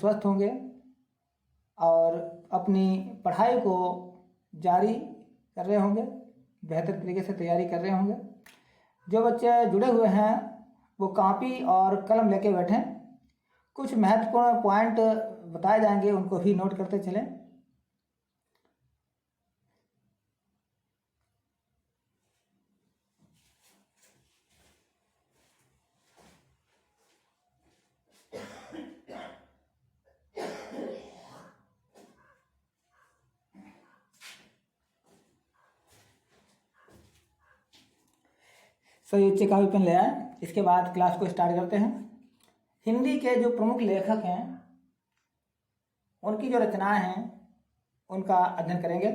स्वस्थ होंगे और अपनी पढ़ाई को जारी कर रहे होंगे, बेहतर तरीके से तैयारी कर रहे होंगे। जो बच्चे जुड़े हुए हैं वो कॉपी और कलम लेके बैठें। कुछ महत्वपूर्ण पॉइंट बताए जाएंगे, उनको भी नोट करते चलें। सही, का भी पेन ले आए। इसके बाद क्लास को स्टार्ट करते हैं। हिंदी के जो प्रमुख लेखक हैं उनकी जो रचनाएं हैं उनका अध्ययन करेंगे।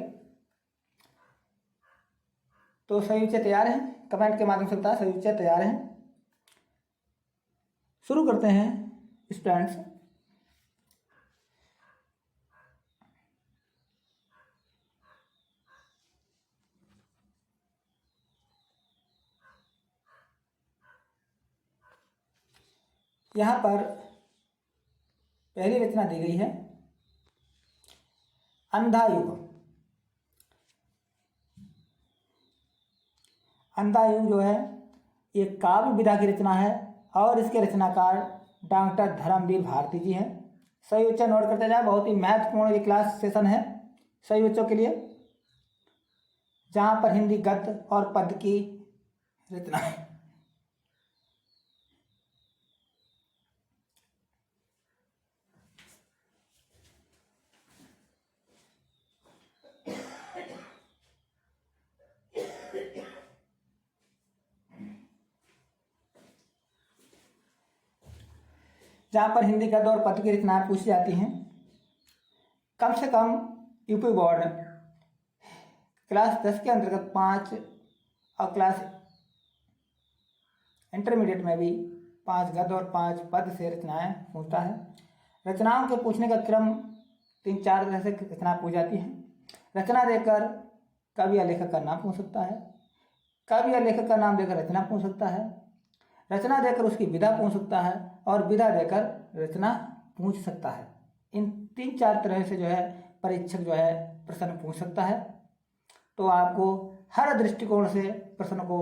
तो सही बच्चे तैयार हैं? कमेंट के माध्यम से बताएं सही बच्चे तैयार हैं। शुरू करते हैं स्टूडेंट्स। यहाँ पर पहली रचना दी गई है अंधा युग। अंधा युग जो है ये काव्य विधा की रचना है और इसके रचनाकार डॉक्टर धर्मवीर भारती जी हैं। सही बच्चे नोट करते जाए, बहुत ही महत्वपूर्ण ये क्लास सेशन है सही बच्चों के लिए, जहाँ पर हिंदी गद्य और पद्य की रचना है। जहाँ पर हिंदी गद्य और पद्य की रचनाएं पूछी जाती हैं। कम से कम यूपी बोर्ड क्लास 10 के अंतर्गत 5 और क्लास इंटरमीडिएट में भी 5 गद्य और 5 पद्य से रचनाएं पूछता है। रचनाओं के पूछने का क्रम 3-4 तरह से रचना पूछ जाती है। रचना देकर कवि या लेखक का नाम पूछ सकता है, कवि या लेखक का नाम देकर रचना पूछ सकता है, रचना देकर उसकी विधा पूछ सकता है और विधा देकर रचना पूछ सकता है। इन 3-4 तरह से जो है परीक्षक जो है प्रश्न पूछ सकता है। तो आपको हर दृष्टिकोण से प्रश्न को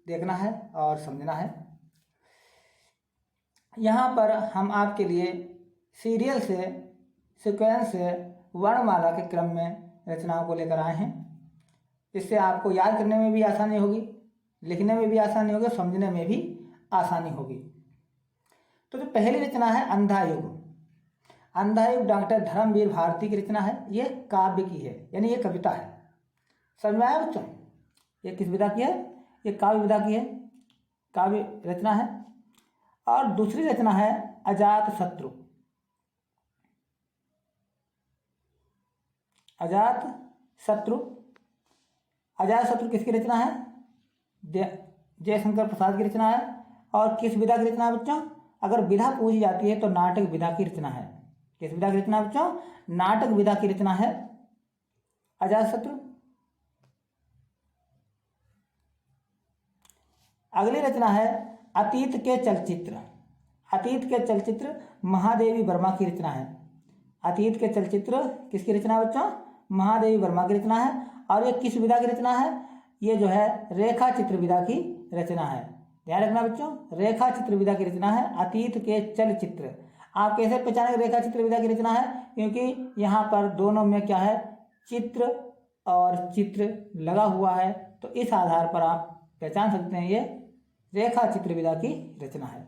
देखना है और समझना है। यहाँ पर हम आपके लिए सीरियल से, सीक्वेंस से, वर्णमाला के क्रम में रचनाओं को लेकर आए हैं। इससे आपको याद करने में भी आसानी होगी, लिखने में भी आसानी होगी, समझने में भी आसानी होगी। तो जो पहली रचना है अंधा युग। अंधा युग डॉक्टर धर्मवीर भारती की रचना है। ये काव्य की है, यानी ये कविता है। समझ में आया बच्चों? ये किस विधा की है? ये काव्य विधा की है, काव्य रचना है। और दूसरी रचना है अजात शत्रु। अजात शत्रु, अजात शत्रु किसकी रचना है? जयशंकर प्रसाद की रचना है। और किस विधा की रचना है बच्चों? अगर विधा पूछी जाती है तो नाटक विधा की रचना है। किस विधा की रचना बच्चों? नाटक विधा की रचना है अजातशत्रु। अगली रचना है अतीत के चलचित्र। अतीत के चलचित्र महादेवी वर्मा की रचना है। अतीत के चलचित्र किसकी रचना है बच्चों? महादेवी वर्मा की रचना है। और ये किस विधा की रचना है? ये जो है रेखा चित्र विधा की रचना है। ध्यान रखना बच्चों, रेखा चित्र विधा की रचना है अतीत के चलचित्र। आप कैसे पहचानेंगे रेखा चित्र विधा की रचना है? क्योंकि यहाँ पर दोनों में क्या है, चित्र और चित्र लगा हुआ है, तो इस आधार पर आप पहचान सकते हैं ये रेखा चित्र विधा की रचना है।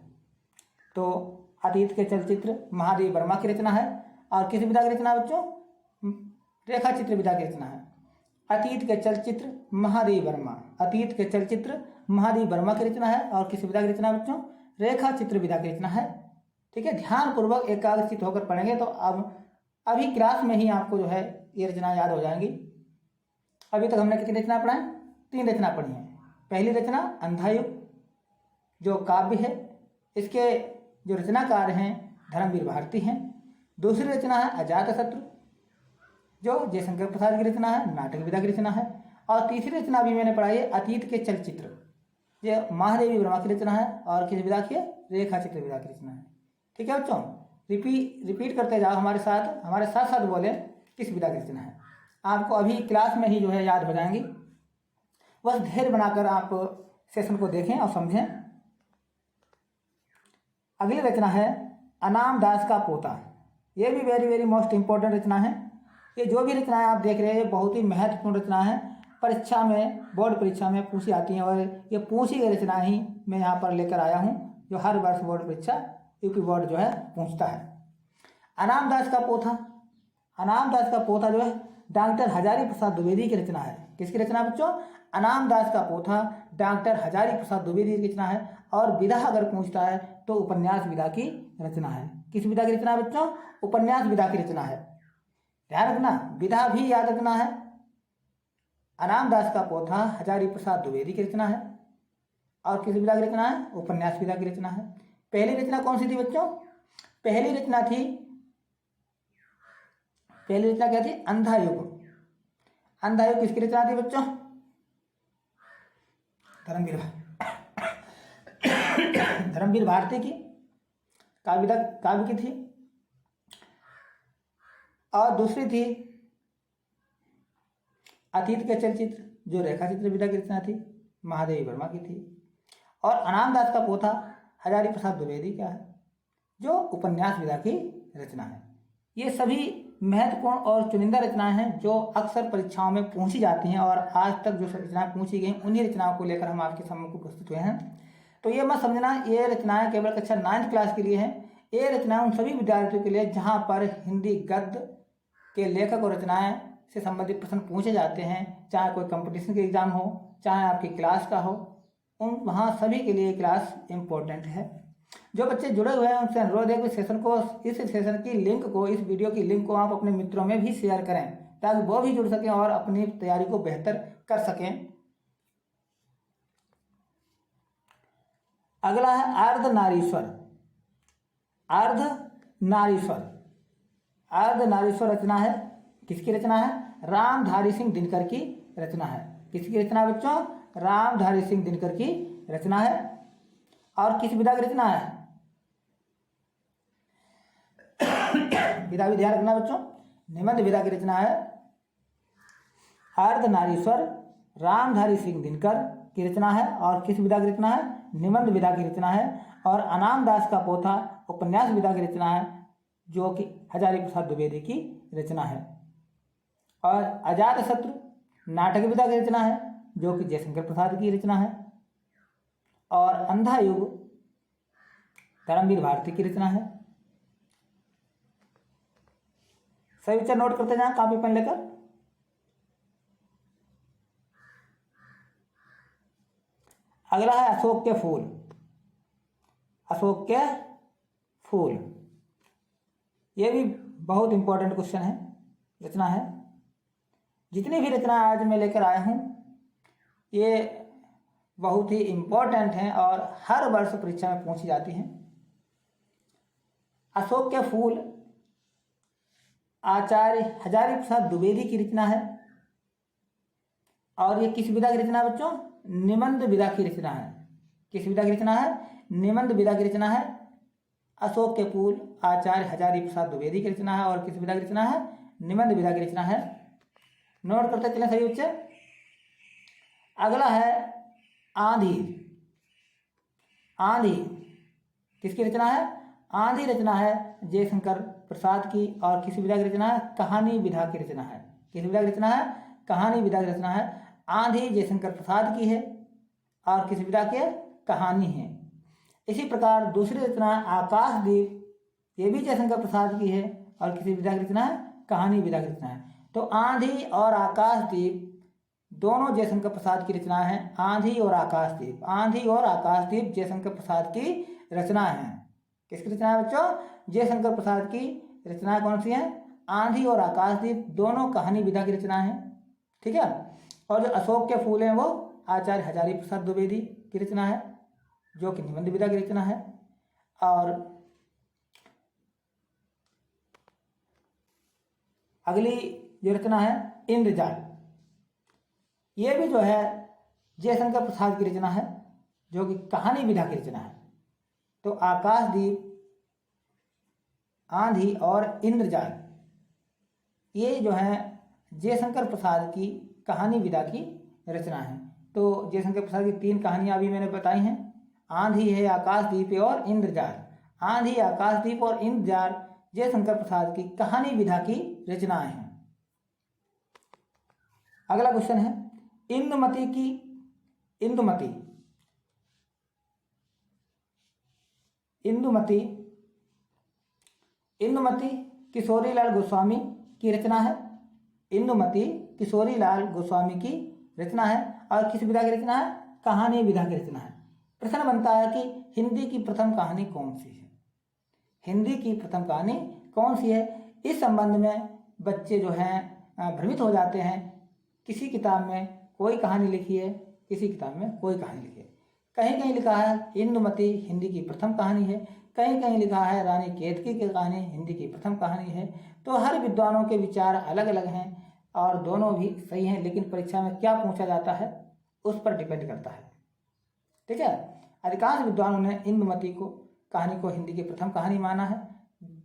तो अतीत के चलचित्र महादेवी वर्मा की रचना है। और किस विधा की रचना है बच्चों? रेखा चित्र विधा की रचना है। अतीत के चलचित्र महादेवी वर्मा, अतीत के चलचित्र महादेवी वर्मा की रचना है। और किस विधा की रचना है बच्चों? रेखा चित्र विधा की रचना है। ठीक है, ध्यानपूर्वक एकाग्रचित होकर पढ़ेंगे तो अब अभी क्लास में ही आपको जो है ये रचना याद हो जाएंगी। अभी तक हमने कितनी रचना पढ़ा है? 3 रचना पढ़ी है। पहली रचना अंधा युग जो काव्य है, इसके जो रचनाकार हैं धर्मवीर भारती हैं। दूसरी रचना है अजातशत्रु जो जयशंकर प्रसाद की रचना है, नाटक विधा की रचना है। और तीसरी रचना भी मैंने पढ़ाई है अतीत के चलचित्र, ये महादेवी वर्मा की रचना है। और किस विधा की है? रेखा चित्र विधा की रचना है। ठीक है बच्चों, रिपीट करते जाओ हमारे साथ साथ बोले किस विधा की रचना है। आपको अभी क्लास में ही जो है याद हो जाएंगी। बस धैर्य बनाकर आप सेशन को देखें और समझें। अगली रचना है अनाम दास का पोता। ये भी वेरी वेरी मोस्ट इंपॉर्टेंट रचना है। ये जो भी रचनाएं आप देख रहे हैं ये बहुत ही महत्वपूर्ण रचना है। परीक्षा में, बोर्ड परीक्षा में पूछी आती हैं और ये पूछी गई रचना ही मैं यहाँ पर लेकर आया हूँ, जो हर वर्ष बोर्ड परीक्षा यूपी बोर्ड जो है पूछता है। अनाम दास का पोथा। अनाम दास का पोथा जो है डॉक्टर हजारी प्रसाद द्विवेदी की रचना है। किसकी रचना बच्चों? अनाम दास का पोथा डॉक्टर हजारी प्रसाद द्विवेदी की रचना है। और विधा अगर पूछता है तो उपन्यास विधा की रचना है। किस विधा की रचना है बच्चों? उपन्यास विधा की रचना है। ध्यान रखना, विधा भी याद रखना है। अनाम दास का पोथा हजारी प्रसाद द्विवेदी की रचना है। और किस विधा की रचना है? उपन्यास विधा की रचना है। पहली रचना कौन सी थी बच्चों? पहली रचना क्या थी? अंधा युग। अंधा युग किसकी रचना थी बच्चों? धर्मवीर भारती की काव्य की थी। और दूसरी थी अतीत के चलचित्र, जो रेखा चित्र विधा की रचना थी, महादेवी वर्मा की थी। और अनाम दास का पोथा हजारी प्रसाद द्विवेदी का है, जो उपन्यास विधा की रचना है। ये सभी महत्वपूर्ण और चुनिंदा रचनाएं हैं जो अक्सर परीक्षाओं में पूछी जाती हैं। और आज तक जो रचनाएं पूछी गई उन्हीं रचनाओं को लेकर हम आपके सामने उपस्थित हुए हैं। तो ये मत समझना ये रचनाएं केवल कक्षा 9th क्लास के लिए हैं। ये रचनाएं उन सभी विद्यार्थियों के लिए जहाँ पर हिंदी गद्य के लेखक और रचनाएं से संबंधित प्रश्न पूछे जाते हैं, चाहे कोई कंपटीशन के एग्जाम हो, चाहे आपकी क्लास का हो, वहाँ सभी के लिए क्लास इम्पोर्टेंट है। जो बच्चे जुड़े हुए हैं उनसे अनुरोध है कि इस सेशन की लिंक को, इस वीडियो की लिंक को आप अपने मित्रों में भी शेयर करें, ताकि वो भी जुड़ सकें और अपनी तैयारी को बेहतर कर सकें। अगला है अर्धनारीश्वर। अर्धनारीश्वर रचना है। किसकी रचना है? रामधारी सिंह दिनकर की रचना है। किसकी रचना बच्चों? रामधारी सिंह दिनकर की रचना है। और किस विधा की रचना है? विधा भी ध्यान रखना बच्चों, निबंध विधा की रचना है। अर्धनारीश्वर रामधारी सिंह दिनकर की रचना है। और किस विधा की रचना है? निबंध विधा की रचना है। और अनाम दास का पोथा उपन्यास विधा की रचना है, जो कि हजारी प्रसाद द्विवेदी की रचना है। और अजातशत्रु नाटक विधा की रचना है, जो कि जयशंकर प्रसाद की रचना है। और अंधा युग धर्मवीर भारती की रचना है। सही बच्चा नोट करते जाएं कॉपी पेन लेकर। अगला है अशोक के फूल। अशोक के फूल ये भी बहुत इंपॉर्टेंट क्वेश्चन है, रचना है। जितनी भी रचना आज मैं लेकर आया हूँ ये बहुत ही इम्पोर्टेंट हैं और हर वर्ष परीक्षा में पूछी जाती हैं। अशोक के फूल आचार्य हजारी प्रसाद द्विवेदी की रचना है। और ये किस विधा की रचना है बच्चों? निबंध विधा की रचना है। किस विधा की रचना है? निबंध विधा की रचना है। अशोक के फूल आचार्य हजारी प्रसाद द्विवेदी की रचना है। और किस विधा की रचना है? निबंध विधा की रचना है। नोट करते चलें सही बच्चे। अगला है आंधी। आंधी किसकी रचना है? आंधी रचना है जयशंकर प्रसाद की। और किस विधा की रचना है? कहानी विधा की रचना है। किस विधा की रचना है? कहानी विधा की रचना है। आंधी जयशंकर प्रसाद की है और किस विधा की है? कहानी है। इसी प्रकार दूसरी रचना आकाशदीप, ये भी जयशंकर प्रसाद की है और किसी विधा की रचना है? कहानी विधा की रचना है। तो आंधी और आकाशदीप दोनों जयशंकर प्रसाद की रचना है। आंधी और आकाशदीप, आंधी और आकाशदीप जयशंकर प्रसाद की रचना है। किसकी रचना है बच्चों? जयशंकर प्रसाद की रचना कौन सी है? आंधी और आकाशदीप दोनों कहानी विधा की रचना है। ठीक है। और जो अशोक के फूल हैं वो आचार्य हजारी प्रसाद द्विवेदी की रचना है, जो कि निबंध विधा की रचना है। और अगली जो रचना है इंद्रजाल, ये भी जो है जयशंकर प्रसाद की रचना है, जो कि कहानी विधा की रचना है। तो आकाशदीप आंधी और इंद्रजाल, ये जो है जयशंकर प्रसाद की कहानी विधा की रचना है। तो जयशंकर प्रसाद की 3 कहानियां अभी मैंने बताई हैं, आंधी है, आकाशदीप है और इंद्रजाल। आंधी, आकाशदीप और इंद्रजाल जयशंकर प्रसाद की कहानी विधा की रचनाएं हैं। अगला क्वेश्चन है, इंदुमती की इंदुमती इंदुमती इंदुमती किशोरीलाल गोस्वामी की रचना है। इंदुमती किशोरीलाल गोस्वामी की रचना है और किस विधा की रचना है? कहानी विधा की रचना है। प्रश्न बनता है कि हिंदी की प्रथम कहानी कौन सी है? हिंदी की प्रथम कहानी कौन सी है? इस संबंध में बच्चे जो हैं भ्रमित हो जाते हैं। किसी किताब में कोई कहानी लिखी है, किसी किताब में कोई कहानी लिखी है। कहीं कहीं लिखा है इंदुमती हिंदी की प्रथम कहानी है, कहीं कहीं लिखा है रानी केतकी की कहानी हिंदी की प्रथम कहानी है। तो हर विद्वानों के विचार अलग अलग हैं और दोनों भी सही हैं, लेकिन परीक्षा में क्या पूछा जाता है उस पर डिपेंड करता है। ठीक है, अधिकांश विद्वानों ने इंदुमती को कहानी को हिंदी की प्रथम कहानी माना है,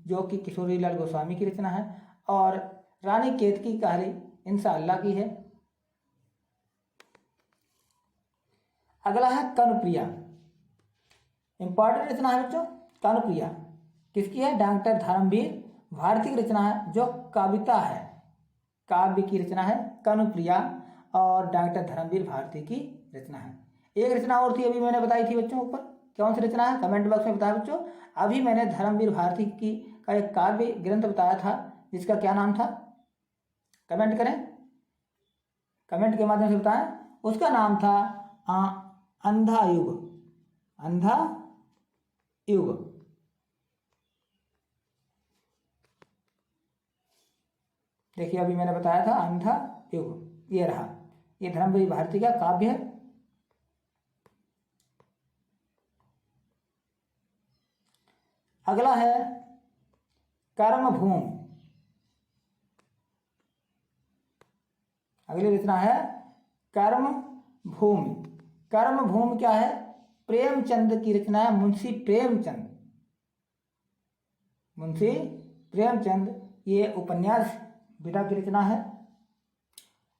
जो कि किशोरीलाल गोस्वामी की रचना है, और रानी केतकी की कहानी इंशाअल्लाह की है। अगला है कनुप्रिया, इंपॉर्टेंट रचना है बच्चों। कनुप्रिया किसकी है? डॉक्टर धर्मवीर भारती की रचना है, जो कविता है, काव्य की रचना है कनुप्रिया, और डॉक्टर धर्मवीर भारती की रचना है। एक रचना और थी, अभी मैंने बताई थी बच्चों ऊपर, कौन सी रचना है? कमेंट बॉक्स में बताया बच्चों। अभी मैंने धर्मवीर भारती की का एक काव्य ग्रंथ बताया था, जिसका क्या नाम था? कमेंट करें, कमेंट के माध्यम से बताएं। उसका नाम था अंधा युग। अंधा युग। देखिए अभी मैंने बताया था अंधा युग, ये रहा, ये धर्मवीर भारती का काव्य है। अगला है कर्मभूमि। अगली रचना है कर्मभूमि। कर्मभूमि क्या है? प्रेमचंद की रचना है, मुंशी प्रेमचंद। मुंशी प्रेमचंद ये उपन्यास विधा की रचना है,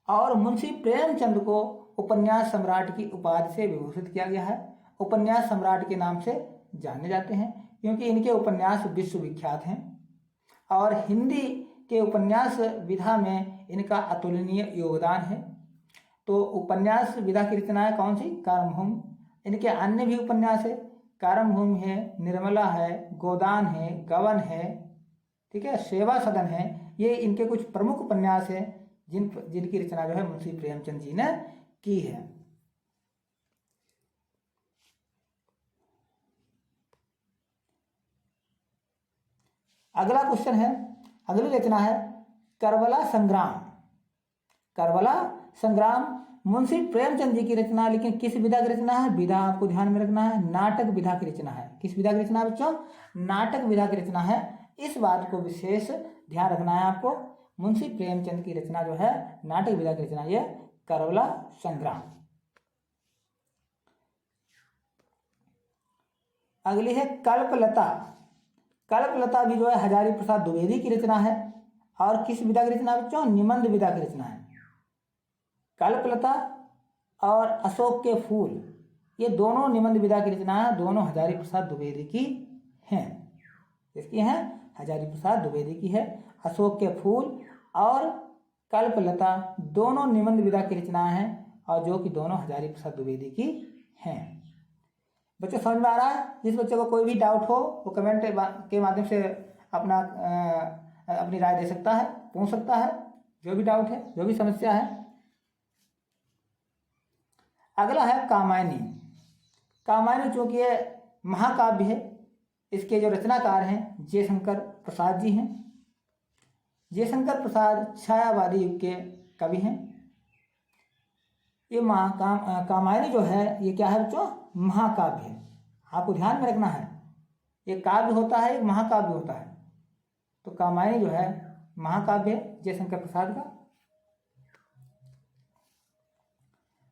और मुंशी प्रेमचंद को उपन्यास सम्राट की उपाधि से विभूषित किया गया है। उपन्यास सम्राट के नाम से जाने जाते हैं क्योंकि इनके उपन्यास विश्वविख्यात हैं, और हिंदी के उपन्यास विधा में इनका अतुलनीय योगदान है। तो उपन्यास विधा की रचना है कौन सी? कर्मभूमि। इनके अन्य भी उपन्यास है, कर्मभूमि है, निर्मला है, गोदान है, गबन है, ठीक है, सेवा सदन है। ये इनके कुछ प्रमुख उपन्यास हैं जिनकी रचना जो है मुंशी प्रेमचंद जी ने की है। अगला क्वेश्चन है, अगली रचना है करबला संग्राम। करबला संग्राम मुंशी प्रेमचंद जी की रचना है, लेकिन किस विधा की रचना है? विधा आपको ध्यान में रखना है, नाटक विधा की रचना है। किस विधा की रचना है बच्चों? नाटक विधा की रचना है। इस बात को विशेष ध्यान रखना है आपको। मुंशी प्रेमचंद की रचना जो है नाटक विधा की रचना, ये करबला संग्राम। अगली है कल्पलता। कल्पलता भी जो है हजारी प्रसाद द्विवेदी की रचना है, और किस विधा की रचना बच्चों? निबंध विधा की रचना है। कल्पलता और अशोक के फूल, ये दोनों निबंध विधा की रचना है, दोनों हजारी प्रसाद द्विवेदी की हैं। किसकी हैं? हजारी प्रसाद द्विवेदी की है। अशोक के फूल और कल्पलता दोनों निबंध विधा की रचना हैं, और जो कि दोनों हजारी प्रसाद द्विवेदी की हैं। बच्चों समझ में आ रहा है? जिस बच्चे को कोई भी डाउट हो वो कमेंट के माध्यम से अपनी राय दे सकता है, पूछ सकता है, जो भी डाउट है, जो भी समस्या है। अगला है कामायनी। कामायनी चूंकि ये महाकाव्य है, इसके जो रचनाकार हैं जयशंकर प्रसाद जी हैं। जयशंकर प्रसाद छायावादी युग के कवि हैं। ये कामायनी जो है ये क्या है बच्चों? महाकाव्य है। आपको ध्यान में रखना है, एक काव्य होता है, एक महाकाव्य होता है। तो कामायनी जो है महाकाव्य है जयशंकर प्रसाद का।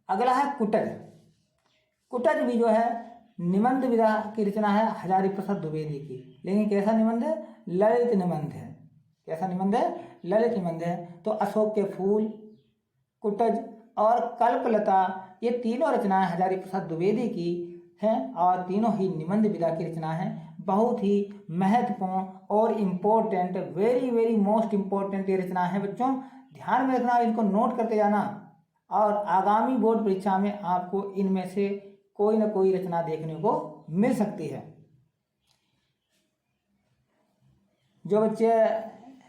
अगला है कुटज। कुटज भी जो है निबंध विधा की रचना है हजारी प्रसाद द्विवेदी की। लेकिन कैसा निबंध है? ललित निबंध है। कैसा निबंध है? ललित निबंध है। तो अशोक के फूल, कुटज और कल्पलता, ये तीनों रचनाएं हजारी प्रसाद द्विवेदी की हैं और तीनों ही निबंध विधा की रचना है। बहुत ही महत्वपूर्ण और important, very very most important ये रचना है बच्चों, ध्यान में रखना, इनको नोट करते जाना और आगामी बोर्ड परीक्षा में आपको इनमें से कोई ना कोई रचना देखने को मिल सकती है। जो बच्चे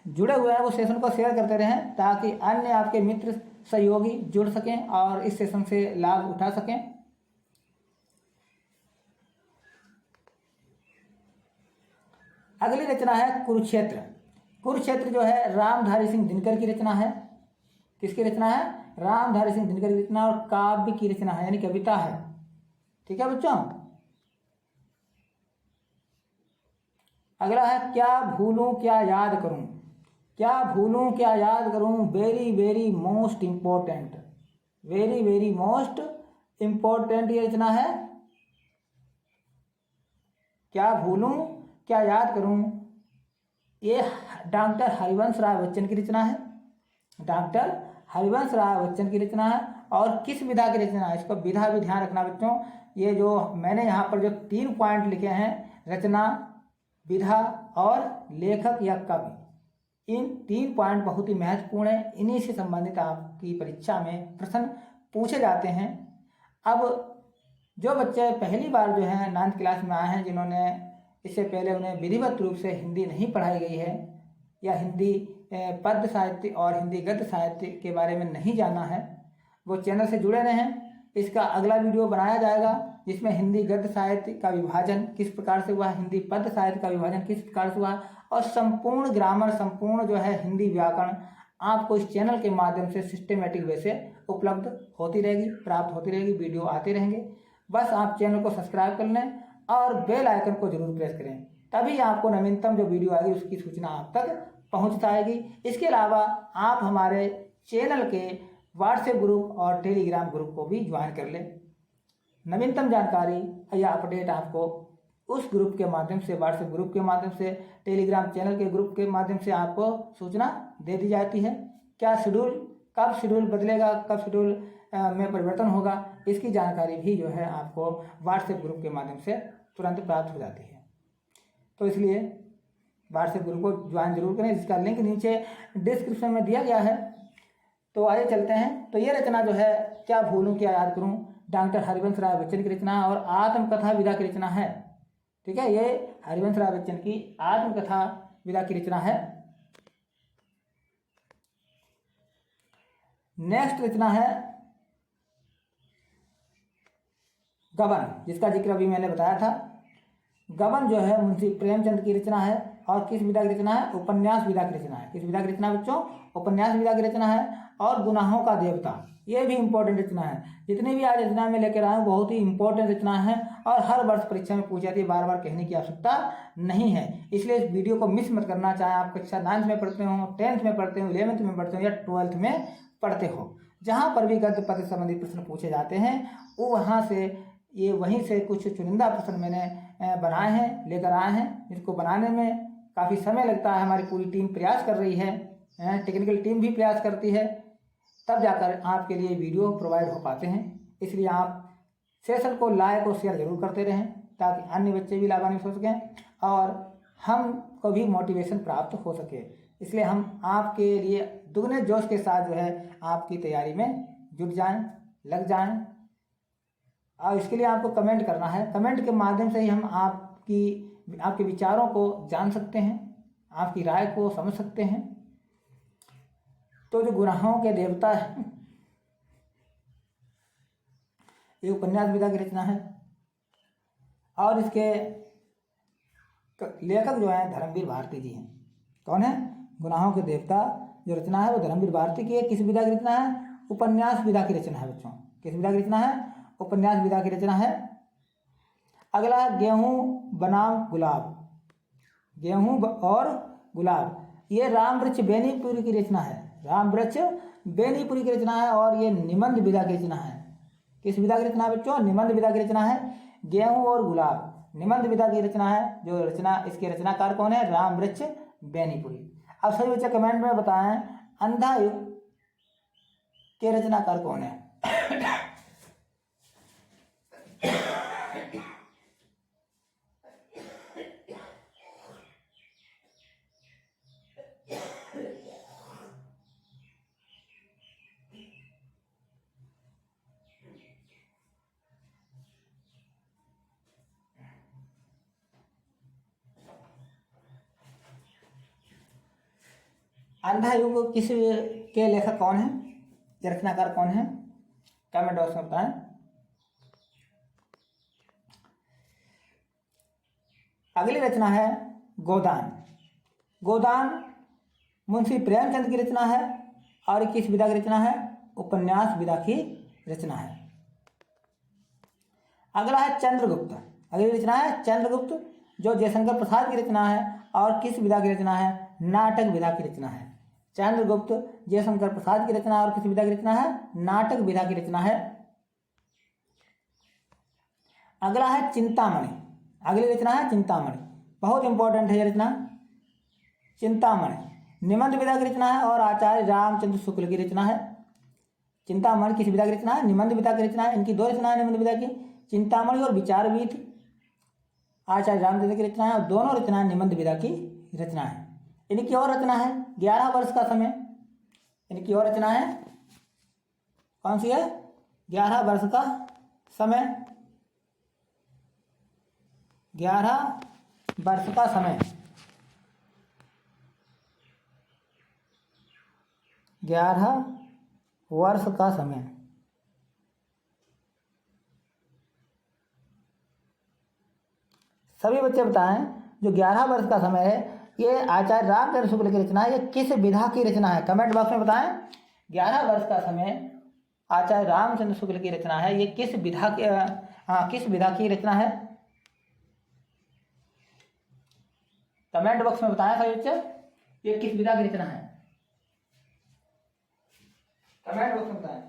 जुड़े हुए हैं वो सेशन को शेयर करते रहें ताकि अन्य आपके मित्र सहयोगी जुड़ सकें और इस सेशन से लाभ उठा सकें। अगली रचना है कुरुक्षेत्र। कुरुक्षेत्र जो है रामधारी सिंह दिनकर की रचना है। किसकी रचना है? रामधारी सिंह दिनकर की रचना और काव्य की रचना है, यानी कविता है। ठीक है बच्चों। अगला है क्या भूलूं क्या याद करूं। क्या भूलूं क्या याद करूं, very very most important, very very most important ये रचना है। क्या भूलूं क्या याद करूं, ये डॉक्टर हरिवंश राय बच्चन की रचना है। डॉक्टर हरिवंश राय बच्चन की रचना है। और किस विधा की रचना है, इसको विधा भी ध्यान रखना बच्चों। ये जो मैंने यहाँ पर जो 3 पॉइंट लिखे हैं, रचना, विधा और लेखक या कवि, इन 3 पॉइंट बहुत ही महत्वपूर्ण हैं। इन्हीं से संबंधित आपकी परीक्षा में प्रश्न पूछे जाते हैं। अब जो बच्चे पहली बार जो है 9th क्लास में आए हैं, जिन्होंने इससे पहले उन्हें विधिवत रूप से हिंदी नहीं पढ़ाई गई है या हिंदी पद्य साहित्य और हिंदी गद्य साहित्य के बारे में नहीं जाना है, वो चैनल से जुड़े रहें। इसका अगला वीडियो बनाया जाएगा जिसमें हिंदी गद्य साहित्य का विभाजन किस प्रकार से हुआ, हिंदी पद्य साहित्य का विभाजन किस प्रकार से हुआ और संपूर्ण ग्रामर, संपूर्ण जो है हिंदी व्याकरण आपको इस चैनल के माध्यम से सिस्टमेटिक वे से उपलब्ध होती रहेगी, प्राप्त होती रहेगी, वीडियो आते रहेंगे। बस आप चैनल को सब्सक्राइब कर लें और बेल आइकन को जरूर प्रेस करें, तभी आपको नवीनतम जो वीडियो आएगी उसकी सूचना आप तक पहुंचता आएगी। इसके अलावा आप हमारे चैनल के व्हाट्सएप ग्रुप और टेलीग्राम ग्रुप को भी ज्वाइन कर लें। नवीनतम जानकारी या अपडेट आपको उस ग्रुप के माध्यम से, व्हाट्सएप ग्रुप के माध्यम से, टेलीग्राम चैनल के ग्रुप के माध्यम से आपको सूचना दे दी जाती है। क्या शेड्यूल, कब शेड्यूल बदलेगा, कब शेड्यूल में परिवर्तन होगा, इसकी जानकारी भी जो है आपको व्हाट्सएप ग्रुप के माध्यम से तुरंत प्राप्त हो जाती है। तो इसलिए व्हाट्सएप ग्रुप को ज्वाइन जरूर करें, जिसका लिंक नीचे डिस्क्रिप्शन में दिया गया है। तो आइए चलते हैं। तो ये रचना जो है क्या भूलूं क्या याद करूं, डॉक्टर हरिवंश राय बच्चन की रचना और आत्मकथा विधा की रचना है। ठीक है, ये हरिवंश राय बच्चन की आत्मकथा विधा की रचना है। नेक्स्ट रचना है गबन, जिसका जिक्र अभी मैंने बताया था। गबन जो है मुंशी प्रेमचंद की रचना है और किस विधा की रचना है? उपन्यास विधा की रचना है। किस विधा की रचना है बच्चों? उपन्यास विधा की रचना है। और गुनाहों का देवता, ये भी इंपॉर्टेंट रचना है। जितनी भी आज रचना में लेकर आए बहुत ही इंपॉर्टेंट रचना है और हर वर्ष परीक्षा में पूछी जाती है, बार बार कहने की आवश्यकता नहीं है। इसलिए इस वीडियो को मिस मत करना, चाहे आप कक्षा 9th में पढ़ते हो, 10th में पढ़ते हो, 11th में पढ़ते हो या 12th में पढ़ते हो। जहाँ पर भी गद्य पद्य संबंधी प्रश्न पूछे जाते हैं वो वहाँ से, ये वहीं से कुछ चुनिंदा प्रश्न मैंने बनाए हैं, लेकर आए हैं, जिसको बनाने में काफ़ी समय लगता है। हमारी पूरी टीम प्रयास कर रही है, टेक्निकल टीम भी प्रयास करती है, तब जाकर आपके लिए वीडियो प्रोवाइड हो पाते हैं। इसलिए आप सेशन को लाइक और शेयर जरूर करते रहें ताकि अन्य बच्चे भी लाभान्वित हो सकें और हमको भी मोटिवेशन प्राप्त हो सके। इसलिए हम आपके लिए दुगने जोश के साथ जो है आपकी तैयारी में जुट जाएं, लग जाएं। और इसके लिए आपको कमेंट करना है। कमेंट के माध्यम से ही हम आपके विचारों को जान सकते हैं, आपकी राय को समझ सकते हैं। तो जो गुनाहों के देवता है, ये उपन्यास विधा की रचना है और इसके लेखक जो है धर्मवीर भारती जी हैं। कौन है? गुनाहों के देवता जो रचना है वो धर्मवीर भारती की है। किस विधा की रचना है? उपन्यास विधा की रचना है बच्चों। किस विधा की रचना है? उपन्यास विधा की रचना है। अगला है गेहूं बनाम गुलाब। गेहूं और गुलाब, ये रामवृक्ष बेनीपुरी की रचना है। रामवृक्ष बेनीपुरी की रचना है और ये निबंध विधा की रचना है। किस विधा की रचना है बच्चों? निबंध विधा की रचना है। गेहूं और गुलाब निबंध विधा की रचना है। जो रचना इसके रचनाकार कौन है? रामवृक्ष बेनीपुरी। अब सभी बच्चे कमेंट में बताएं अंधा युग के रचनाकार कौन है? अंधा युग किस के लेखक कौन है? ये रचनाकार कौन है? कमेंट बॉक्स में बताएं। अगली रचना है गोदान। गोदान मुंशी प्रेमचंद की रचना है और किस विधा की रचना है? उपन्यास विधा की रचना है। अगला है चंद्रगुप्त। अगली रचना है चंद्रगुप्त, जो जयशंकर प्रसाद की रचना है और किस विधा की रचना है? नाटक विधा की रचना है। चंद्रगुप्त जयशंकर प्रसाद की रचना और किस विधा की रचना है? नाटक विधा की रचना है। अगला है चिंतामणि। अगली रचना है चिंतामणि, बहुत इंपॉर्टेंट है ये रचना। चिंतामणि निबंध विधा की रचना है और आचार्य रामचंद्र शुक्ल की रचना है। चिंतामणि किस विधा की रचना है? निबंध विधा की रचना है। इनकी दो रचना है निबंध विधा की, चिंतामणि और विचारवीत, आचार्य रामचंद्र की रचना है, और दोनों रचनाएं निबंध विधा की रचना है। इनकी और रचना है 11 वर्ष का समय। इनकी और रचना है कौन सी है? 11 वर्ष का समय। 11 वर्ष का समय। 11 वर्ष का समय। सभी बच्चे बताएं जो 11 वर्ष का समय है ये आचार्य रामचंद्र शुक्ल की रचना है, ये किस विधा की रचना है? कमेंट बॉक्स में बताएं। 11 वर्ष का समय आचार्य रामचंद्र शुक्ल की रचना है, ये किस विधा की किस विधा की रचना है? कमेंट बॉक्स में बताएं सभी बच्चे, ये किस विधा की रचना है? कमेंट बॉक्स में बताएं।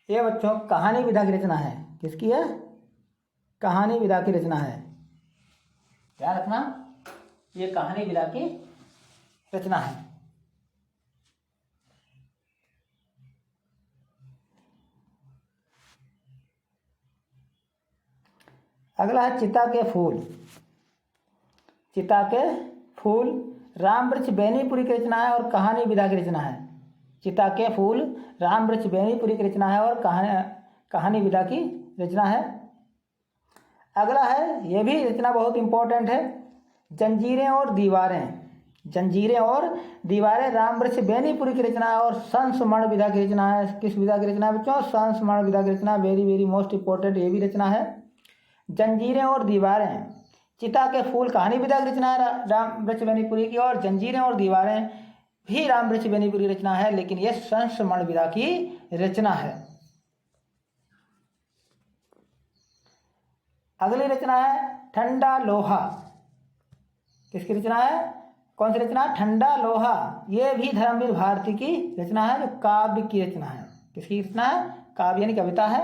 ये बच्चों कहानी विधा की रचना है। किसकी है? कहानी विधा की रचना है। ध्यान रखना, ये कहानी विधा की रचना है। अगला है चिता के फूल। चिता के फूल रामवृक्ष बेनीपुरी की रचना है और कहानी विधा की रचना है। चिता के फूल रामवृक्ष बेनीपुरी की रचना है और कहानी विधा की रचना है। अगला है, यह भी रचना बहुत इंपॉर्टेंट है, जंजीरें और दीवारें। जंजीरें और दीवारें रामवृक्ष बेनीपुरी की रचना है और संस्मरण विधा की रचना है। किस विधा की रचना है बच्चों? संस्मरण विधा की रचना। वेरी वेरी मोस्ट इंपॉर्टेंट ये भी रचना है। जंजीरें और दीवारें, चिता के फूल कहानी विधा की रचना है रामवृक्ष बेनीपुरी की, और जंजीरें और दीवारें भी रामवृक्ष बेनीपुरी रचना है, लेकिन यह संस्मरण विधा की रचना है। अगली रचना है ठंडा लोहा। किसकी रचना है? कौन सी रचना? ठंडा लोहा। यह भी धर्मवीर भारती की रचना है, जो काव्य की रचना है। किसकी रचना है? काव्य यानी कविता है।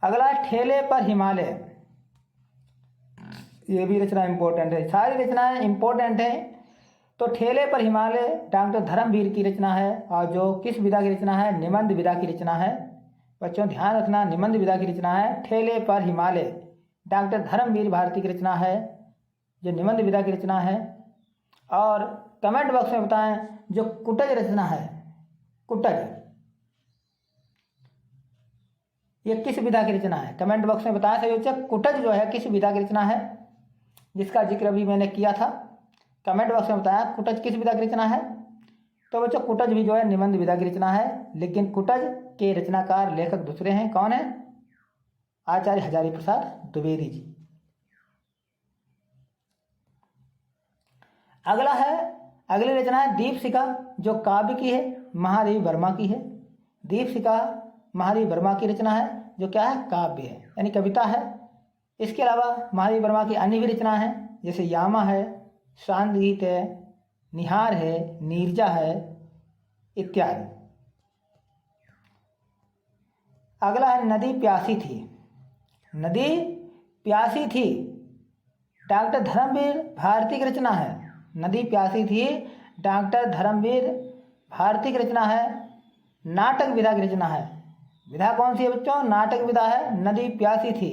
अगला ठेले पर हिमालय। ये भी रचना इंपॉर्टेंट है, सारी रचनाएं इंपॉर्टेंट है। तो ठेले पर हिमालय डॉक्टर धर्मवीर की रचना है और जो किस विधा की रचना है? निबंध विधा की रचना है। बच्चों ध्यान रखना, निबंध विधा की रचना है। ठेले पर हिमालय डॉक्टर धर्मवीर भारती की रचना है, जो निबंध विधा की रचना है। और कमेंट बॉक्स में बताएं जो कुटज रचना है, कुटज, ये किस विधा की रचना है? कमेंट बॉक्स में बताएं सभी बच्चे, कुटज जो है किस विधा की रचना है, जिसका जिक्र अभी मैंने किया था। कमेंट बॉक्स में बताया कुटज किस विधा की रचना है। तो बच्चों कुटज भी जो है निबंध विधा की रचना है, लेकिन कुटज के रचनाकार लेखक दूसरे हैं। कौन है? आचार्य हजारी प्रसाद द्विवेदी जी। अगला है, अगली रचना है दीपशिखा, जो काव्य की है, महादेवी वर्मा की है। दीपशिखा महादेवी वर्मा की रचना है, जो क्या है, काव्य है यानी कविता है। इसके अलावा महादेवी वर्मा की अन्य भी रचना है, जैसे यामा है, शांत गीत है, निहार है, नीरजा है इत्यादि। अगला है नदी प्यासी थी। नदी प्यासी थी डॉक्टर धर्मवीर भारती की रचना है। नदी प्यासी थी डॉक्टर धर्मवीर भारती की रचना है। नाटक विधा की रचना है। विधा कौन सी है बच्चों, नाटक विधा है। नदी प्यासी थी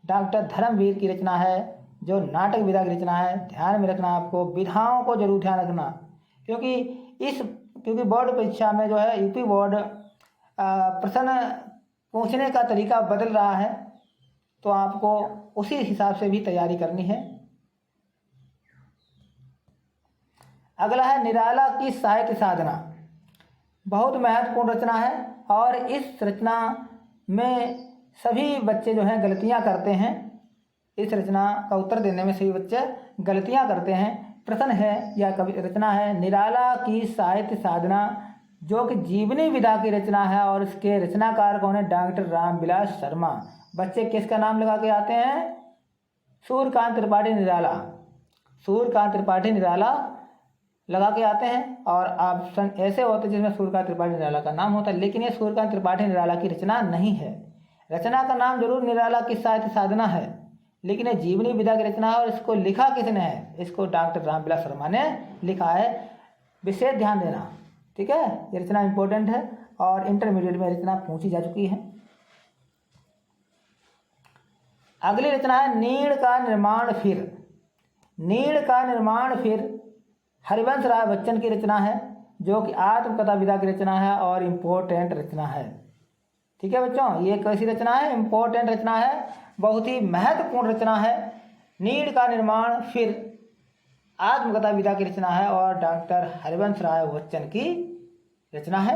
डॉक्टर धर्मवीर की रचना है, जो नाटक विधा की रचना है। ध्यान में रखना, आपको विधाओं को जरूर ध्यान रखना, क्योंकि बोर्ड परीक्षा में जो है यूपी बोर्ड प्रश्न पूछने का तरीका बदल रहा है, तो आपको उसी हिसाब से भी तैयारी करनी है। अगला है निराला की साहित्य साधना। बहुत महत्वपूर्ण रचना है और इस रचना में सभी बच्चे जो हैं गलतियां करते हैं। इस रचना का उत्तर देने में सभी बच्चे गलतियां करते हैं। प्रश्न है या कवि रचना है निराला की साहित्य साधना, जो कि जीवनी विधा की रचना है और इसके रचनाकार कौन है, डॉक्टर रामविलास शर्मा। बच्चे किसका नाम लगा के आते हैं, सूर्यकांत त्रिपाठी निराला। सूर्यकांत त्रिपाठी निराला लगा के आते हैं, और ऑप्शन ऐसे होते हैं जिसमें सूर्यकांत त्रिपाठी निराला का नाम होता है, लेकिन ये सूर्यकांत त्रिपाठी निराला की रचना नहीं है। रचना का नाम जरूर निराला की साहित्य साधना है, लेकिन ये जीवनी विधा की रचना है। और इसको लिखा किसने है, इसको डॉक्टर रामविलास शर्मा ने लिखा है। विशेष ध्यान देना, ठीक है, ये रचना इंपॉर्टेंट है और इंटरमीडिएट में रचना पूछी जा चुकी है। अगली रचना है नीड़ का निर्माण फिर। नीड़ का निर्माण फिर हरिवंश राय बच्चन की रचना है, जो कि आत्मकथा विधा की रचना है और इम्पोर्टेंट रचना है। ठीक है बच्चों, ये कैसी रचना है, इम्पोर्टेंट रचना है, बहुत ही महत्वपूर्ण रचना है। नीड़ का निर्माण फिर आत्मकथा विधा की रचना है और डॉक्टर हरिवंश राय बच्चन की रचना है।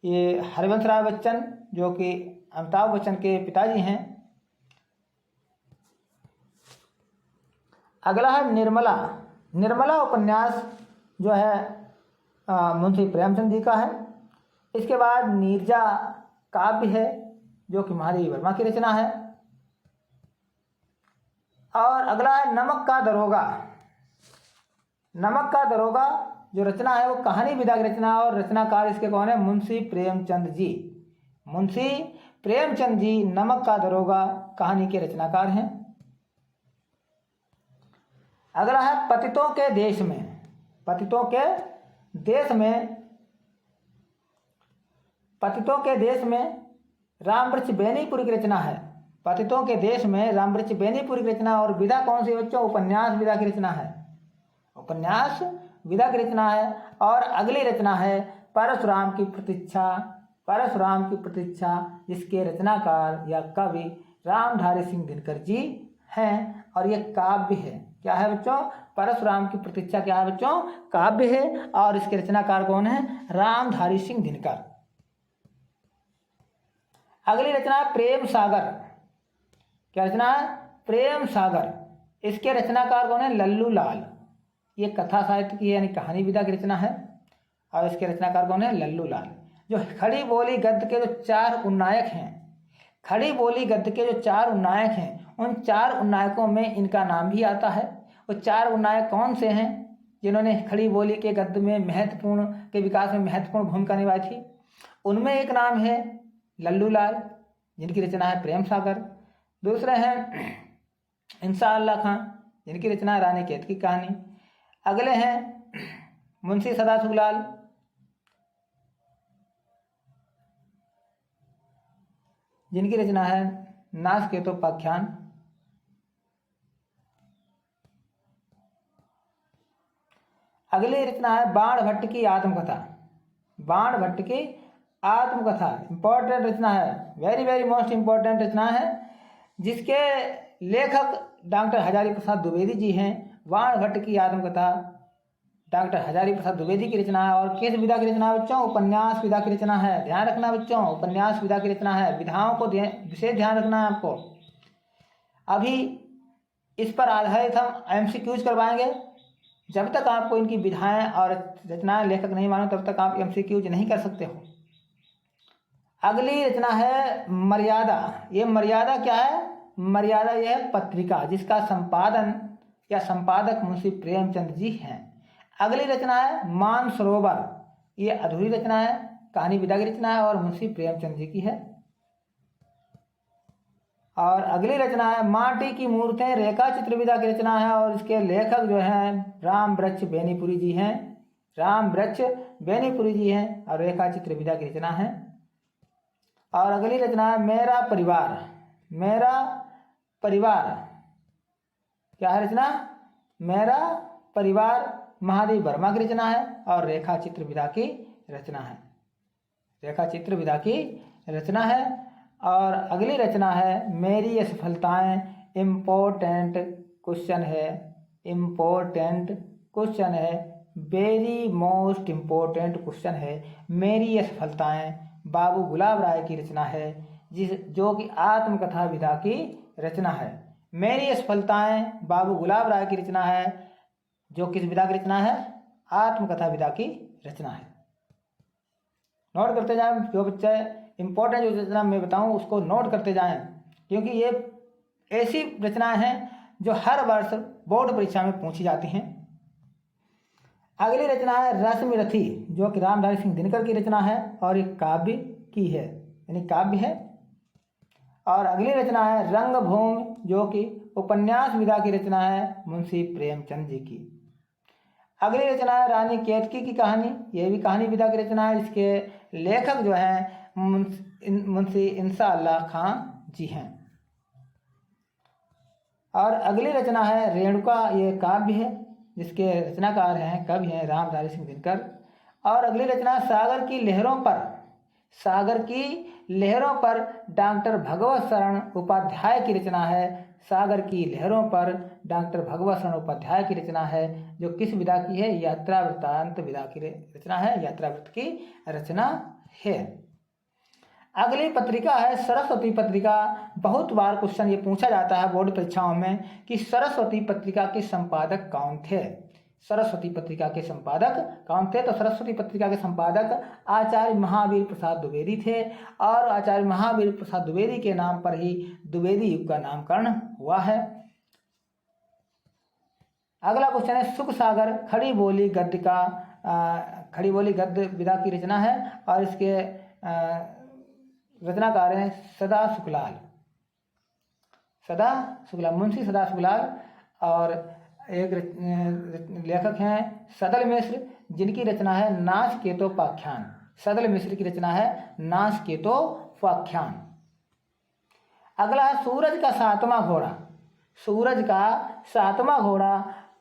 ये हरिवंश राय बच्चन जो कि अमिताभ बच्चन के पिताजी हैं। अगला है निर्मला। निर्मला उपन्यास जो है मुंशी प्रेमचंद जी का है। इसके बाद नीरजा काव्य है, जो कि महादेवी वर्मा की रचना है। और अगला है नमक का दरोगा। नमक का दरोगा जो रचना है वो कहानी विधा की रचना है और रचनाकार इसके कौन है, मुंशी प्रेमचंद जी। मुंशी प्रेमचंद जी नमक का दरोगा कहानी के रचनाकार हैं। अगला है पतितों के देश में। पतितों के देश में, पतितों के देश में रामवृक्ष बेनीपुरी की रचना है। पतितों के देश में रामवृक्ष बेनीपुरी की रचना, और विधा कौन सी बच्चों, उपन्यास विधा की रचना है। उपन्यास विधा की रचना है। और अगली रचना है परशुराम की प्रतीक्षा। परशुराम की प्रतीक्षा, जिसके रचनाकार या कवि रामधारी सिंह दिनकर जी हैं, और ये काव्य है। क्या है बच्चों, परशुराम की प्रतीक्षा क्या है बच्चों, काव्य है, और इसके रचनाकार कौन है, रामधारी सिंह दिनकर। अगली रचना है प्रेम सागर। क्या रचना है, प्रेम सागर। इसके रचनाकार कौन है, लल्लू लाल। ये कथा साहित्य की यानी कहानी विधा की रचना है, और इसके रचनाकार कौन है, लल्लू लाल। जो खड़ी बोली गद्य के जो 4 उन्नायक हैं, खड़ी बोली गद्य के जो 4 उन्नायक हैं, उन 4 उन्नायकों में इनका नाम भी आता है। वो 4 उन्नायक कौन से हैं, जिन्होंने खड़ी बोली के गद्य में महत्वपूर्ण के विकास में महत्वपूर्ण भूमिका निभाई थी। उनमें एक नाम है लल्लू लाल, जिनकी रचना है प्रेम सागर। दूसरे हैं इंसाअल्लाह खां, जिनकी रचना है रानी केत की कहानी। अगले हैं मुंशी सदाशिवलाल, जिनकी रचना है नासकेतोपाख्यान। अगली रचना है बाण भट्ट की आत्मकथा। बाण भट्ट की आत्मकथा इंपॉर्टेंट रचना है, वेरी वेरी मोस्ट इंपॉर्टेंट रचना है, जिसके लेखक डॉक्टर हजारी प्रसाद द्विवेदी जी हैं। बाण भट्ट की आत्मकथा डॉक्टर हजारी प्रसाद द्विवेदी की रचना है। और किस विधा की रचना है बच्चों, उपन्यास विधा की रचना है। ध्यान रखना बच्चों, उपन्यास विधा की रचना है। विधाओं को विशेष ध्यान रखना है आपको। अभी इस पर आधारित हम MCQs करवाएंगे। जब तक आपको इनकी विधाएं और रचनाएं लेखक नहीं मालूम तब तक आप MCQs नहीं कर सकते हो। अगली रचना है मर्यादा। ये मर्यादा क्या है? मर्यादा यह है पत्रिका जिसका संपादन या संपादक मुंशी प्रेमचंद जी हैं। अगली रचना है मानसरोवर। ये अधूरी रचना है, कहानी विधा की रचना है और मुंशी प्रेमचंद जी की है। और अगली रचना है माटी की मूर्तें, रेखा चित्र विधा की रचना है और इसके लेखक जो हैं राम वृक्ष बेनीपुरी जी हैं। राम वृक्ष बेनीपुरी जी हैं और रेखा चित्र विधा की रचना है। और अगली रचना है मेरा परिवार। मेरा परिवार क्या है रचना? मेरा परिवार महादेवी वर्मा की रचना है और रेखा चित्र विधा की रचना है। रेखा चित्र विधा की रचना है। और अगली रचना है मेरी असफलताएं। इम्पोर्टेंट क्वेश्चन है, इम्पोर्टेंट क्वेश्चन है, वेरी मोस्ट इम्पोर्टेंट क्वेश्चन है। मेरी असफलताएं बाबू गुलाब राय की रचना है जो कि आत्मकथा विधा की रचना है। मेरी असफलताएं बाबू गुलाब राय की रचना है जो किस विधा की रचना है? आत्मकथा विधा की रचना है। नोट करते जाएं, जो बच्चे इंपॉर्टेंट जो रचना मैं बताऊं उसको नोट करते जाएं, क्योंकि ये ऐसी रचनाएं हैं जो हर वर्ष बोर्ड परीक्षा में पूछी जाती हैं। अगली रचना है रश्मि रथी जो कि रामधारी सिंह दिनकर की रचना है और एक काव्य की है, यानी काव्य है। और अगली रचना है रंगभूमि जो कि उपन्यास विधा की रचना है मुंशी प्रेमचंद जी की। अगली रचना है रानी केतकी की कहानी। यह भी कहानी विधा की रचना है। इसके लेखक जो हैं मुंशी इंसाअल्लाह खां जी हैं। और अगली रचना है रेणुका। ये काव्य है जिसके रचनाकार हैं कवि हैं रामधारी सिंह दिनकर। और अगली रचना सागर की लहरों पर। सागर की लहरों पर डॉक्टर भगवत शरण उपाध्याय की रचना है। सागर की लहरों पर डॉक्टर भगवत शरण उपाध्याय की रचना है जो किस विधा की है? यात्रा वृत्तांत विधा की रचना है, यात्रा वृत्त की रचना है। अगली पत्रिका है सरस्वती पत्रिका। बहुत बार क्वेश्चन ये पूछा जाता है बोर्ड परीक्षाओं में कि सरस्वती पत्रिका के संपादक कौन थे? सरस्वती पत्रिका के संपादक कौन थे? तो सरस्वती पत्रिका के संपादक आचार्य महावीर प्रसाद द्विवेदी थे और आचार्य महावीर प्रसाद द्विवेदी के नाम पर ही द्विवेदी युग का नामकरण हुआ है। अगला क्वेश्चन है सुख सागर खड़ी बोली गद्य का खड़ी बोली गद्य विधा की रचना है और इसके रचनाकार हैं सदा सुखलाल। सदा सुखलाल, मुंशी सदा सुखलाल। और एक लेखक हैं सदल मिश्र जिनकी रचना है नाचकेतोपाख्यान। सदल मिश्र की रचना है नाचकेतोपाख्यान। अगला है सूरज का सातवां घोड़ा। सूरज का सातवां घोड़ा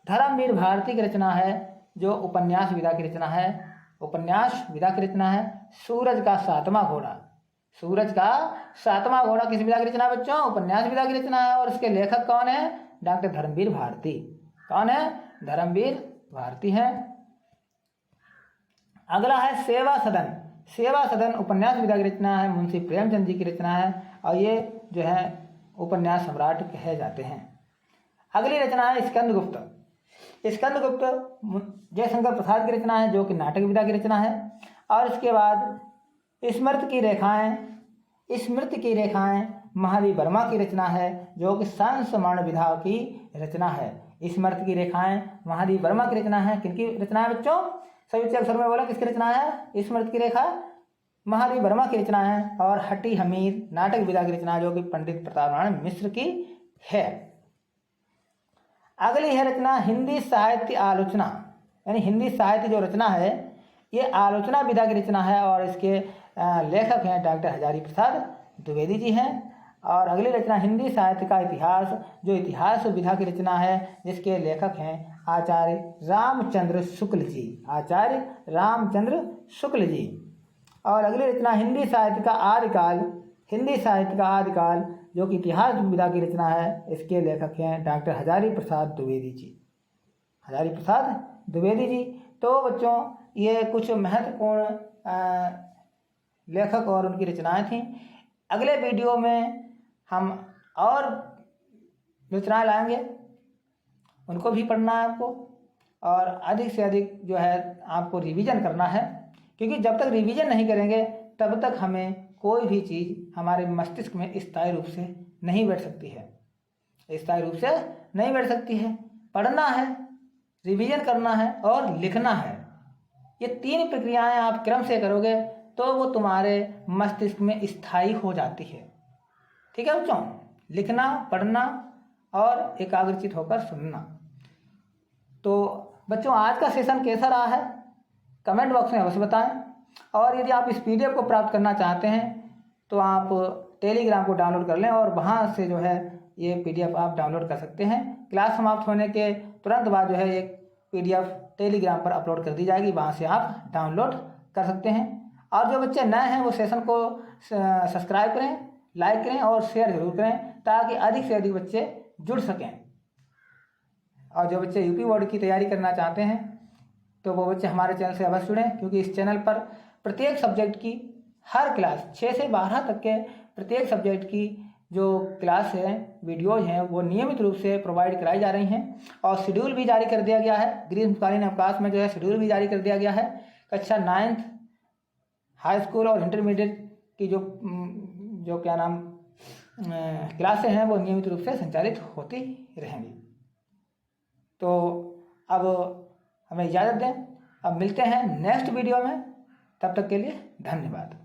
धर्मवीर भारती की रचना है जो उपन्यास विधा की रचना है। उपन्यास विधा की रचना है सूरज का सातवां घोड़ा। सूरज का सातवां घोड़ा किस विधा की रचना है बच्चों? उपन्यास विधा की रचना है और इसके लेखक कौन है? डॉक्टर धर्मवीर भारती। कौन है? धर्मवीर भारती हैं। अगला है सेवा सदन। सेवा सदन उपन्यास विधा की रचना है, मुंशी प्रेमचंद जी की रचना है और ये जो है उपन्यास सम्राट कहे जाते हैं। अगली रचना है स्कंदगुप्त। स्कंदगुप्त जयशंकर प्रसाद की रचना है जो कि नाटक विधा की रचना है। और इसके बाद स्मृति की रेखाएं। स्मृति की रेखाएं महादेवी वर्मा की रचना है जो कि संस्मरण विधा की रचना है। स्मृति की रेखाएं महादेवी वर्मा की रचना है। किनकी रचना है बच्चों? सभी बच्चे अक्षर में बोला किसकी रचना है? स्मृति की रेखा महादेवी वर्मा की रचना है। और हट्टी हमीर नाटक विधा की रचना जो कि पंडित प्रताप नारायण मिश्र की है। अगली है रचना हिंदी साहित्य आलोचना, यानी हिंदी साहित्य जो रचना है ये आलोचना विधा की रचना है और इसके लेखक हैं डॉक्टर हजारी प्रसाद द्विवेदी जी हैं। और अगली रचना हिंदी साहित्य का इतिहास जो इतिहास विधा की रचना है जिसके लेखक हैं आचार्य रामचंद्र शुक्ल जी। आचार्य रामचंद्र शुक्ल जी। और अगली रचना हिंदी साहित्य का आदिकाल। हिंदी साहित्य का आदिकाल जो कि इतिहास विधा की रचना है, इसके लेखक हैं डॉक्टर हजारी प्रसाद द्विवेदी जी। हजारी प्रसाद द्विवेदी जी। तो बच्चों ये कुछ महत्वपूर्ण लेखक और उनकी रचनाएं थीं। अगले वीडियो में हम और रचनाएं लाएंगे। उनको भी पढ़ना है आपको, और अधिक से अधिक जो है आपको रिवीजन करना है, क्योंकि जब तक रिवीजन नहीं करेंगे तब तक हमें कोई भी चीज़ हमारे मस्तिष्क में स्थायी रूप से नहीं बैठ सकती है, स्थायी रूप से नहीं बैठ सकती है। पढ़ना है, रिवीजन करना है और लिखना है। ये 3 प्रक्रियाएं आप क्रम से करोगे तो वो तुम्हारे मस्तिष्क में स्थायी हो जाती है। ठीक है बच्चों, लिखना, पढ़ना और एकाग्रचित होकर सुनना। तो बच्चों आज का सेशन कैसा रहा है कमेंट बॉक्स में अवश्य बताएं, और यदि आप इस पीडीएफ को प्राप्त करना चाहते हैं तो आप टेलीग्राम को डाउनलोड कर लें और वहाँ से जो है ये पीडीएफ आप डाउनलोड कर सकते हैं। क्लास समाप्त होने के तुरंत बाद जो है एक पीडीएफ टेलीग्राम पर अपलोड कर दी जाएगी, वहाँ से आप डाउनलोड कर सकते हैं। और जो बच्चे नए हैं वो सेशन को सब्सक्राइब करें, लाइक करें और शेयर जरूर करें, ताकि अधिक से अधिक बच्चे जुड़ सकें। और जो बच्चे यूपी बोर्ड की तैयारी करना चाहते हैं तो वो बच्चे हमारे चैनल से अवश्य जुड़ें, क्योंकि इस चैनल पर प्रत्येक सब्जेक्ट की हर क्लास 6 से 12 तक के प्रत्येक सब्जेक्ट की जो क्लास है, वीडियोज हैं, वो नियमित रूप से प्रोवाइड कराई जा रही हैं। और शेड्यूल भी जारी कर दिया गया है, ग्रीष्मकालीन अवकाश में जो है शेड्यूल भी जारी कर दिया गया है। कक्षा 9th हाई स्कूल और इंटरमीडिएट की जो क्या नाम क्लासें हैं वो नियमित रूप से संचालित होती रहेंगी। तो अब हमें इजाज़त दें, अब मिलते हैं नेक्स्ट वीडियो में, तब तक के लिए धन्यवाद।